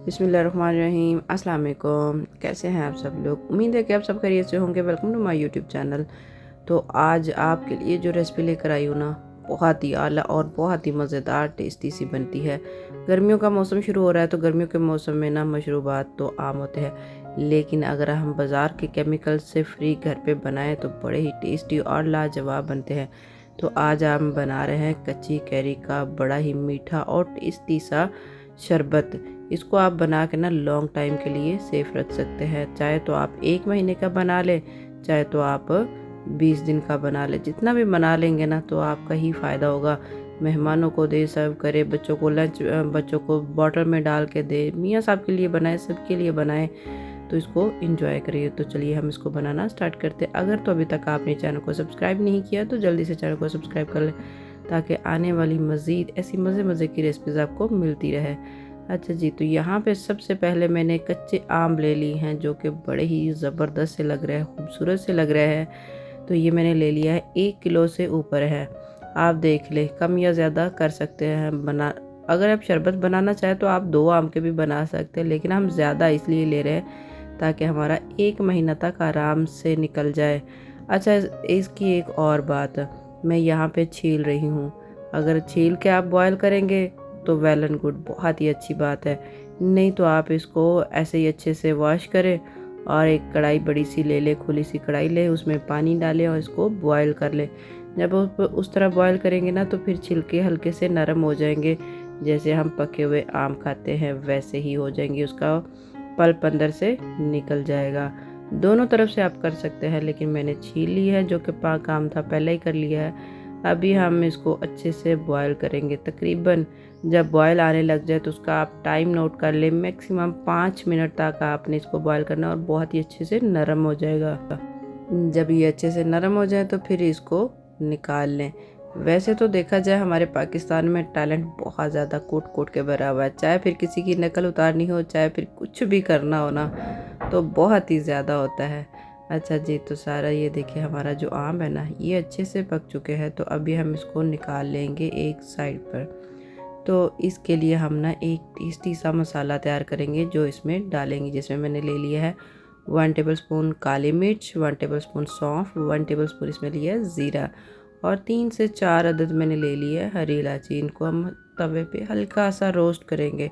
बिस्मिल्लाहिर्रहमानिर्रहीम। अस्सलाम वालेकुम। कैसे हैं आप सब लोग? उम्मीद है कि आप सब खैरियत से होंगे। Welcome to my YouTube channel. तो आज आपके लिए जो रेसिपी लेकर आई हूँ ना, बहुत ही आला और बहुत ही मज़ेदार टेस्टी सी बनती है। गर्मियों का मौसम शुरू हो रहा है, तो गर्मियों के मौसम में ना मशरूबात तो आम होते हैं, लेकिन अगर हम बाज़ार के केमिकल से फ्री घर पे बनाएं तो बड़े ही टेस्टी और लाजवाब बनते हैं। तो आज हम बना रहे हैं कच्ची कैरी का बड़ा ही मीठा और टेस्टी सा शरबत। इसको आप बना के ना लॉन्ग टाइम के लिए सेफ रख सकते हैं। चाहे तो आप 1 महीने का बना लें, चाहे तो आप 20 दिन का बना लें। जितना भी बना लेंगे ना तो आपका ही फ़ायदा होगा। मेहमानों को दे, सर्व करें, बच्चों को लंच, बच्चों को बॉटल में डाल के दे, मियाँ साहब के लिए बनाए, सबके लिए बनाएं, तो इसको इंजॉय करिए। तो चलिए हम इसको बनाना स्टार्ट करते हैं। अगर तो अभी तक आपने चैनल को सब्सक्राइब नहीं किया तो जल्दी से चैनल को सब्सक्राइब कर लें, ताकि आने वाली मज़ीद ऐसी मज़े मज़े की रेसिपीज़ आपको मिलती रहे। अच्छा जी, तो यहाँ पे सबसे पहले मैंने कच्चे आम ले लिए हैं, जो कि बड़े ही ज़बरदस्त से लग रहे हैं, खूबसूरत से लग रहे हैं। तो ये मैंने ले लिया है, 1 किलो से ऊपर है। आप देख लें, कम या ज़्यादा कर सकते हैं बना। अगर आप शरबत बनाना चाहें तो आप 2 आम के भी बना सकते हैं, लेकिन हम ज़्यादा इसलिए ले रहे हैं ताकि हमारा 1 महीना तक आराम से निकल जाए। अच्छा, इसकी एक और बात, मैं यहाँ पे छील रही हूँ। अगर छील के आप बॉयल करेंगे तो वेल एंड गुड, बहुत ही अच्छी बात है। नहीं तो आप इसको ऐसे ही अच्छे से वॉश करें और एक कढ़ाई बड़ी सी ले लें, खुली सी कढ़ाई लें, उसमें पानी डालें और इसको बॉयल कर लें। जब उस तरह बॉयल करेंगे ना तो फिर छिलके हल्के से नरम हो जाएंगे, जैसे हम पके हुए आम खाते हैं वैसे ही हो जाएंगे, उसका पल्प अंदर से निकल जाएगा। दोनों तरफ से आप कर सकते हैं, लेकिन मैंने छील ली है, जो कि काम था पहले ही कर लिया है। अभी हम इसको अच्छे से बॉयल करेंगे। तकरीबन जब बॉयल आने लग जाए तो उसका आप टाइम नोट कर लें, मैक्सिमम 5 मिनट तक आपने इसको बॉयल करना और बहुत ही अच्छे से नरम हो जाएगा। जब ये अच्छे से नरम हो जाए तो फिर इसको निकाल लें। वैसे तो देखा जाए हमारे पाकिस्तान में टैलेंट बहुत ज़्यादा कोट कोट के भरा हुआ है। चाहे फिर किसी की नकल उतारनी हो, चाहे फिर कुछ भी करना हो ना, तो बहुत ही ज़्यादा होता है। अच्छा जी, तो सारा ये देखिए हमारा जो आम है ना, ये अच्छे से पक चुके हैं। तो अभी हम इसको निकाल लेंगे एक साइड पर। तो इसके लिए हम ना एक टेस्टी सा मसाला तैयार करेंगे जो इसमें डालेंगे, जिसमें मैंने ले लिया है 1 टेबलस्पून काली मिर्च, 1 टेबलस्पून सौंफ, 1 टेबलस्पून इसमें लिया है ज़ीरा और 3 से 4 अदद मैंने ले लिया है हरी इलायची। इनको हम तवे पे हल्का सा रोस्ट करेंगे।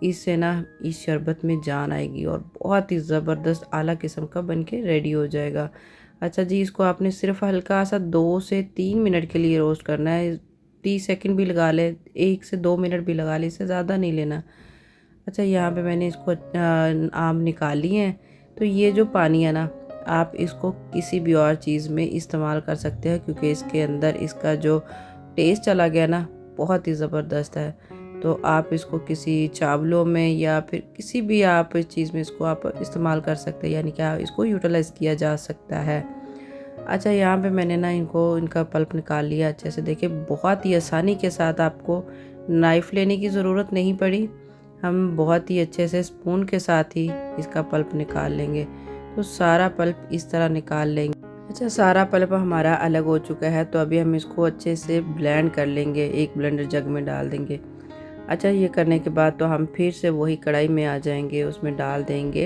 इससे ना इस शरबत में जान आएगी और बहुत ही ज़बरदस्त आला किस्म का बन के रेडी हो जाएगा। अच्छा जी, इसको आपने सिर्फ हल्का सा 2 से 3 मिनट के लिए रोस्ट करना है। 30 सेकंड भी लगा ले, 1 से 2 मिनट भी लगा ले, इससे ज़्यादा नहीं लेना। अच्छा, यहाँ पे मैंने इसको आम निकाल लिए हैं। तो ये जो पानी है ना, आप इसको किसी भी और चीज़ में इस्तेमाल कर सकते हैं, क्योंकि इसके अंदर इसका जो टेस्ट चला गया ना, बहुत ही ज़बरदस्त है। तो आप इसको किसी चावलों में या फिर किसी भी आप चीज़ में इसको आप इस्तेमाल कर सकते हैं, यानी कि इसको यूटिलाइज़ किया जा सकता है। अच्छा, यहाँ पे मैंने ना इनका पल्प निकाल लिया अच्छे से। देखिए, बहुत ही आसानी के साथ, आपको नाइफ़ लेने की ज़रूरत नहीं पड़ी। हम बहुत ही अच्छे से स्पून के साथ ही इसका पल्प निकाल लेंगे। तो सारा पल्प इस तरह निकाल लेंगे। अच्छा, सारा पल्प हमारा अलग हो चुका है। तो अभी हम इसको अच्छे से ब्लेंड कर लेंगे, एक ब्लेंडर जग में डाल देंगे। अच्छा, ये करने के बाद तो हम फिर से वही कढ़ाई में आ जाएंगे, उसमें डाल देंगे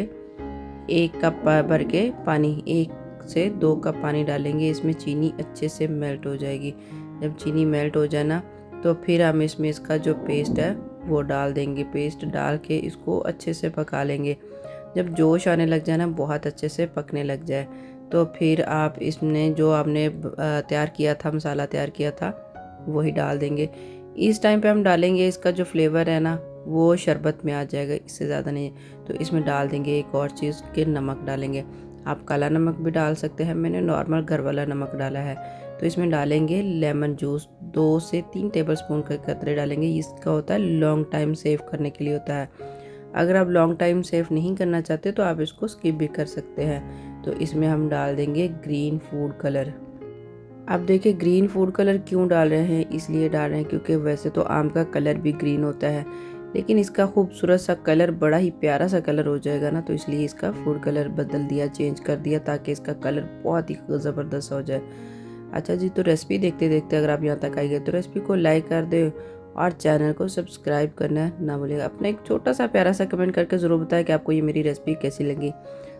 1 कप भर के पानी, 1 से 2 कप पानी डालेंगे। इसमें चीनी अच्छे से मेल्ट हो जाएगी। जब चीनी मेल्ट हो जाए ना, तो फिर हम इसमें इसका जो पेस्ट है वो डाल देंगे। पेस्ट डाल के इसको अच्छे से पका लेंगे। जब जोश आने लग जाए ना, बहुत अच्छे से पकने लग जाए, तो फिर आप इसमें जो आपने तैयार किया था, मसाला तैयार किया था, वही डाल देंगे। इस टाइम पे हम डालेंगे, इसका जो फ्लेवर है ना वो शरबत में आ जाएगा, इससे ज़्यादा नहीं। तो इसमें डाल देंगे एक और चीज़ के नमक डालेंगे। आप काला नमक भी डाल सकते हैं, मैंने नॉर्मल घर वाला नमक डाला है। तो इसमें डालेंगे लेमन जूस, 2 से 3 टेबलस्पून के कतरे डालेंगे। इसका होता है लॉन्ग टाइम सेव करने के लिए होता है। अगर आप लॉन्ग टाइम सेव नहीं करना चाहते तो आप इसको स्किप भी कर सकते हैं। तो इसमें हम डाल देंगे ग्रीन फूड कलर। आप देखिए, ग्रीन फूड कलर क्यों डाल रहे हैं? इसलिए डाल रहे हैं क्योंकि वैसे तो आम का कलर भी ग्रीन होता है, लेकिन इसका खूबसूरत सा कलर, बड़ा ही प्यारा सा कलर हो जाएगा ना, तो इसलिए इसका फूड कलर बदल दिया, चेंज कर दिया, ताकि इसका कलर बहुत ही ज़बरदस्त हो जाए। अच्छा जी, तो रेसिपी देखते देखते अगर आप यहाँ तक आई गए तो रेसिपी को लाइक कर दें और चैनल को सब्सक्राइब करना ना भूलिएगा। अपना एक छोटा सा प्यारा सा कमेंट करके ज़रूर बताएं कि आपको ये मेरी रेसिपी कैसी लगी।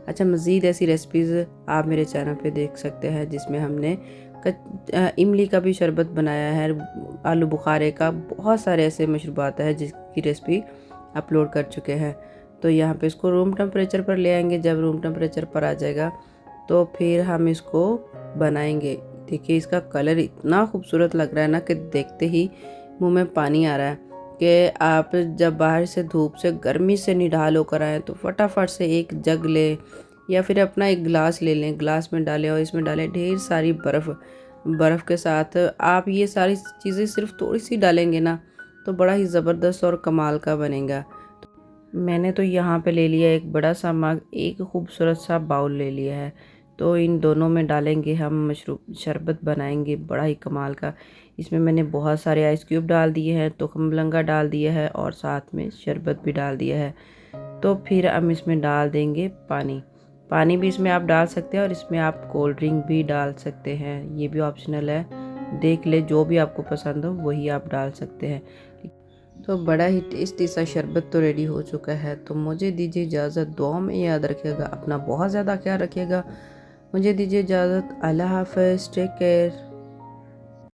अच्छा, मज़ीद ऐसी रेसिपीज़ आप मेरे चैनल पे देख सकते हैं जिसमें हमने इमली का भी शरबत बनाया है, आलू बुखारे का, बहुत सारे ऐसे मशरूबात है जिसकी रेसिपी अपलोड कर चुके हैं। तो यहाँ पे इसको रूम टेम्परेचर पर ले आएंगे। जब रूम टेम्परेचर पर आ जाएगा तो फिर हम इसको बनाएंगे। देखिए इसका कलर इतना खूबसूरत लग रहा है ना कि देखते ही मुंह में पानी आ रहा है कि आप जब बाहर से धूप से गर्मी से निढाल होकर आएँ तो फटाफट से एक जग लें या फिर अपना एक गिलास ले लें, गिलास में डालें और इसमें डालें ढेर सारी बर्फ़ के साथ आप ये सारी चीज़ें सिर्फ थोड़ी सी डालेंगे ना तो बड़ा ही ज़बरदस्त और कमाल का बनेगा। मैंने तो यहाँ पे ले लिया एक बड़ा सा मग, एक खूबसूरत सा बाउल ले लिया है। तो इन दोनों में डालेंगे हम मशरूब शरबत बनाएंगे बड़ा ही कमाल का। इसमें मैंने बहुत सारे आइस क्यूब डाल दिए हैं, तो खमलंगा डाल दिया है और साथ में शरबत भी डाल दिया है। तो फिर हम इसमें डाल देंगे पानी। पानी भी इसमें आप डाल सकते हैं और इसमें आप कोल्ड ड्रिंक भी डाल सकते हैं, ये भी ऑप्शनल है। देख ले जो भी आपको पसंद हो वही आप डाल सकते हैं। तो बड़ा ही टेस्टी सा शरबत तो रेडी हो चुका है। तो मुझे दीजिए इजाज़त, दुआ में याद रखिएगा, अपना बहुत ज़्यादा ख्याल रखिएगा। मुझे दीजिए इजाज़त, अल्लाह हाफ़िज़, टेक केयर।